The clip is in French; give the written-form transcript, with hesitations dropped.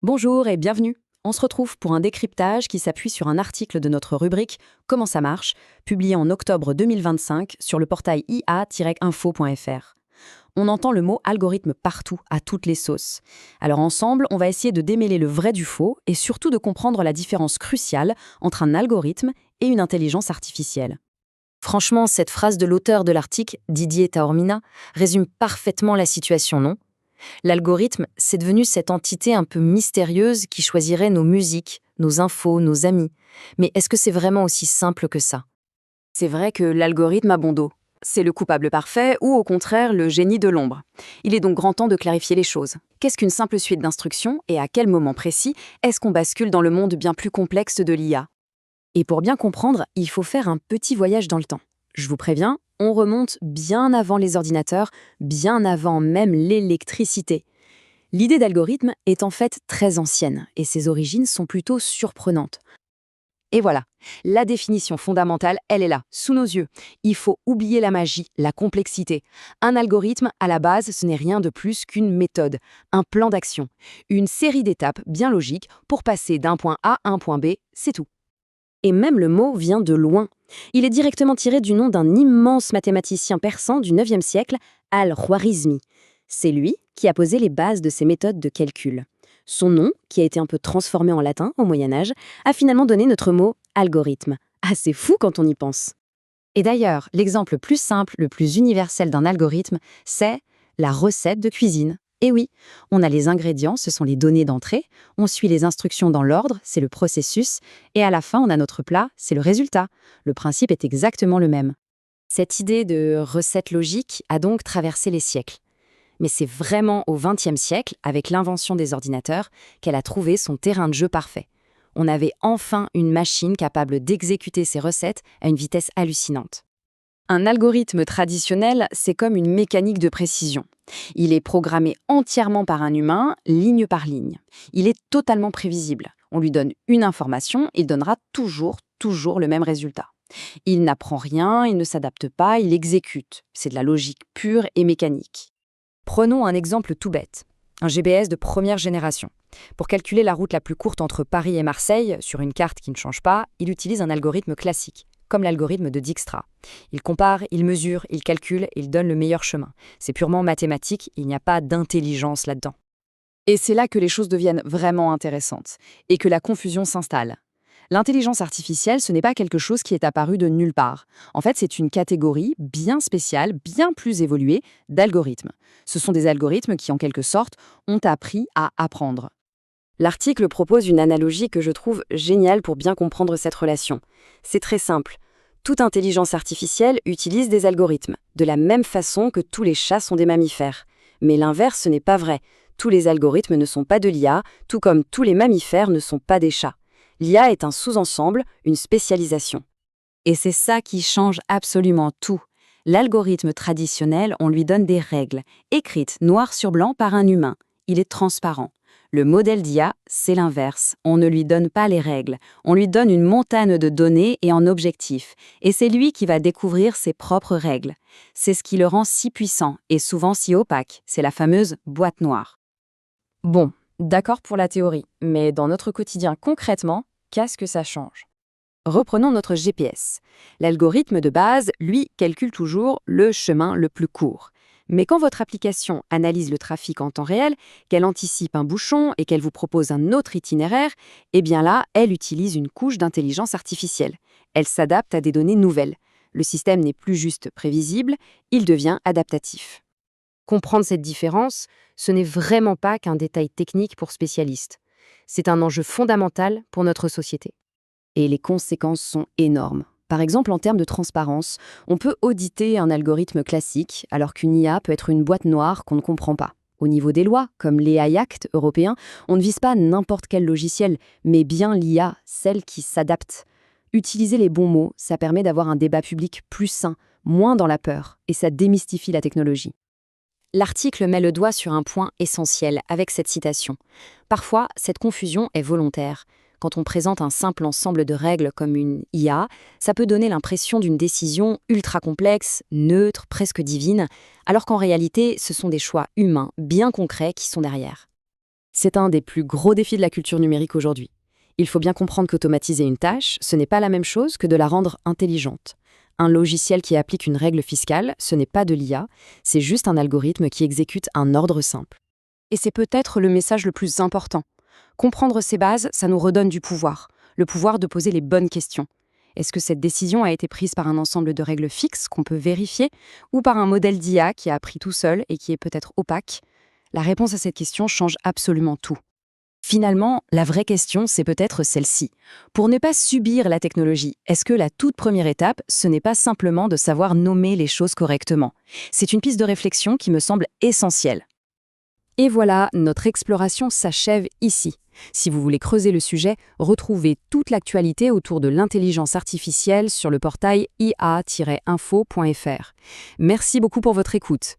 Bonjour et bienvenue. On se retrouve pour un décryptage qui s'appuie sur un article de notre rubrique Comment ça marche, publié en octobre 2025 sur le portail ia-info.fr. On entend le mot algorithme partout, à toutes les sauces. Alors ensemble, on va essayer de démêler le vrai du faux et surtout de comprendre la différence cruciale entre un algorithme et une intelligence artificielle. Franchement, cette phrase de l'auteur de l'article, Didier Taormina, résume parfaitement la situation, non? L'algorithme, c'est devenu cette entité un peu mystérieuse qui choisirait nos musiques, nos infos, nos amis. Mais est-ce que c'est vraiment aussi simple que ça? C'est vrai que l'algorithme a bon dos. C'est le coupable parfait ou au contraire le génie de l'ombre. Il est donc grand temps de clarifier les choses. Qu'est-ce qu'une simple suite d'instructions et à quel moment précis est-ce qu'on bascule dans le monde bien plus complexe de l'IA? Et pour bien comprendre, il faut faire un petit voyage dans le temps. Je vous préviens, on remonte bien avant les ordinateurs, bien avant même l'électricité. L'idée d'algorithme est en fait très ancienne et ses origines sont plutôt surprenantes. Et voilà, la définition fondamentale, elle est là, sous nos yeux. Il faut oublier la magie, la complexité. Un algorithme, à la base, ce n'est rien de plus qu'une méthode, un plan d'action, une série d'étapes bien logiques pour passer d'un point A à un point B, c'est tout. Et même le mot vient de loin. Il est directement tiré du nom d'un immense mathématicien persan du 9e siècle, Al-Khwarizmi. C'est lui qui a posé les bases de ces méthodes de calcul. Son nom, qui a été un peu transformé en latin au Moyen-Âge, a finalement donné notre mot algorithme. Assez fou quand on y pense. Et d'ailleurs, l'exemple le plus simple, le plus universel d'un algorithme, c'est la recette de cuisine. Et oui, on a les ingrédients, ce sont les données d'entrée, on suit les instructions dans l'ordre, c'est le processus, et à la fin, on a notre plat, c'est le résultat. Le principe est exactement le même. Cette idée de recette logique a donc traversé les siècles. Mais c'est vraiment au XXe siècle, avec l'invention des ordinateurs, qu'elle a trouvé son terrain de jeu parfait. On avait enfin une machine capable d'exécuter ces recettes à une vitesse hallucinante. Un algorithme traditionnel, c'est comme une mécanique de précision. Il est programmé entièrement par un humain, ligne par ligne. Il est totalement prévisible. On lui donne une information, il donnera toujours le même résultat. Il n'apprend rien, il ne s'adapte pas, il exécute. C'est de la logique pure et mécanique. Prenons un exemple tout bête. Un GPS de première génération. Pour calculer la route la plus courte entre Paris et Marseille, sur une carte qui ne change pas, il utilise un algorithme classique, comme l'algorithme de Dijkstra. Il compare, il mesure, il calcule, il donne le meilleur chemin. C'est purement mathématique, il n'y a pas d'intelligence là-dedans. Et c'est là que les choses deviennent vraiment intéressantes, et que la confusion s'installe. L'intelligence artificielle, ce n'est pas quelque chose qui est apparu de nulle part. En fait, c'est une catégorie bien spéciale, bien plus évoluée d'algorithmes. Ce sont des algorithmes qui, en quelque sorte, ont appris à apprendre. L'article propose une analogie que je trouve géniale pour bien comprendre cette relation. C'est très simple. Toute intelligence artificielle utilise des algorithmes, de la même façon que tous les chats sont des mammifères. Mais l'inverse, ce n'est pas vrai. Tous les algorithmes ne sont pas de l'IA, tout comme tous les mammifères ne sont pas des chats. L'IA est un sous-ensemble, une spécialisation. Et c'est ça qui change absolument tout. L'algorithme traditionnel, on lui donne des règles, écrites noir sur blanc par un humain. Il est transparent. Le modèle d'IA, c'est l'inverse. On ne lui donne pas les règles. On lui donne une montagne de données et en objectifs. Et c'est lui qui va découvrir ses propres règles. C'est ce qui le rend si puissant et souvent si opaque. C'est la fameuse boîte noire. Bon, d'accord pour la théorie, mais dans notre quotidien concrètement, qu'est-ce que ça change? Reprenons notre GPS. L'algorithme de base, lui, calcule toujours le chemin le plus court. Mais quand votre application analyse le trafic en temps réel, qu'elle anticipe un bouchon et qu'elle vous propose un autre itinéraire, eh bien là, elle utilise une couche d'intelligence artificielle. Elle s'adapte à des données nouvelles. Le système n'est plus juste prévisible, il devient adaptatif. Comprendre cette différence, ce n'est vraiment pas qu'un détail technique pour spécialistes. C'est un enjeu fondamental pour notre société. Et les conséquences sont énormes. Par exemple, en termes de transparence, on peut auditer un algorithme classique, alors qu'une IA peut être une boîte noire qu'on ne comprend pas. Au niveau des lois, comme l'AI Act européen, on ne vise pas n'importe quel logiciel, mais bien l'IA, celle qui s'adapte. Utiliser les bons mots, ça permet d'avoir un débat public plus sain, moins dans la peur, et ça démystifie la technologie. L'article met le doigt sur un point essentiel avec cette citation. Parfois, cette confusion est volontaire. Quand on présente un simple ensemble de règles comme une IA, ça peut donner l'impression d'une décision ultra complexe, neutre, presque divine, alors qu'en réalité, ce sont des choix humains, bien concrets, qui sont derrière. C'est un des plus gros défis de la culture numérique aujourd'hui. Il faut bien comprendre qu'automatiser une tâche, ce n'est pas la même chose que de la rendre intelligente. Un logiciel qui applique une règle fiscale, ce n'est pas de l'IA, c'est juste un algorithme qui exécute un ordre simple. Et c'est peut-être le message le plus important. Comprendre ces bases, ça nous redonne du pouvoir, le pouvoir de poser les bonnes questions. Est-ce que cette décision a été prise par un ensemble de règles fixes qu'on peut vérifier, ou par un modèle d'IA qui a appris tout seul et qui est peut-être opaque? La réponse à cette question change absolument tout. Finalement, la vraie question, c'est peut-être celle-ci. Pour ne pas subir la technologie, est-ce que la toute première étape, ce n'est pas simplement de savoir nommer les choses correctement? C'est une piste de réflexion qui me semble essentielle. Et voilà, notre exploration s'achève ici. Si vous voulez creuser le sujet, retrouvez toute l'actualité autour de l'intelligence artificielle sur le portail ia-info.fr. Merci beaucoup pour votre écoute.